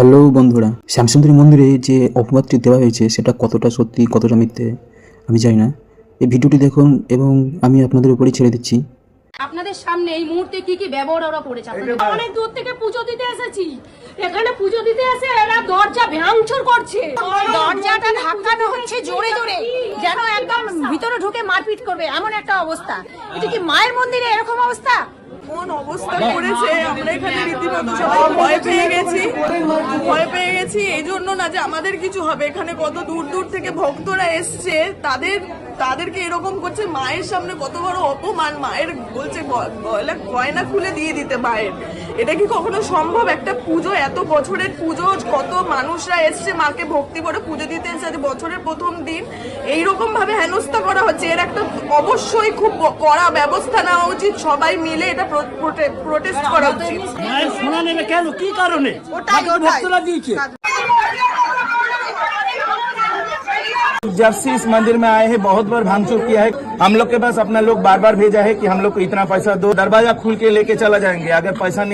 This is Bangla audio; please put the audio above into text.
হ্যালো বন্ধুরা, শ্যামসুন্দরী মন্দিরে যে অপবাদটি দেওয়া হয়েছে সেটা কতটা সত্যি কতটা মিথ্যে আমি জানি না। এই ভিডিওটি দেখুন এবং আমি আপনাদের উপরেই ছেড়ে দিচ্ছি। আপনাদের সামনে এই মুহূর্তে কি কি ব্যবহার ওরা করেছে। অনেক দূর থেকে পুজো দিতে এসেছি, এখানে পুজো দিতে এসে এরা দরজা ভাঙচুর করছে, দরজাটা ধাক্কানো হচ্ছে জোরে জোরে, যেন একদম ভিতরে ঢুকে মারপিট করবে এমন একটা অবস্থা। এটা কি মায়ের মন্দিরে এরকম অবস্থা? কোন অবস্থা করেছে, আমরা এখানে রীতিমতো সবাই ভয় পেয়ে গেছি এই জন্য না যে আমাদের কিছু হবে। এখানে কত দূর দূর থেকে ভক্তরা এসছে, তাদেরকে এরকম করছে। মায়ের সামনে কত বড় অপমান, মায়ের বলছে গয়না খুলে দিয়ে দিতে মায়ের। এটা কি কখনো সম্ভব? একটা পুজো, এত বছরের পুজো, কত মানুষরা এসছে মাকে ভক্তি করে পুজো দিতে এসছে, আজ বছরের প্রথম দিন এইরকম ভাবে হেনস্থা করা হচ্ছে। এর একটা অবশ্যই খুব কড়া ব্যবস্থা নেওয়া উচিত, সবাই মিলে এটা প্রোটেস্ট করা উচিত। মায়ের সোনা নেবে কেন, কি কারণে? ভক্তরা দিয়েছে। जब से इस मंदिर में आए हैं बहुत बार भांगचोर किया है। हम लोग के पास अपना लोग बार बार भेजा है कि हम लोग को इतना पैसा दो, दरवाजा खोल के लेके चला जाएंगे। अगर पैसा नहीं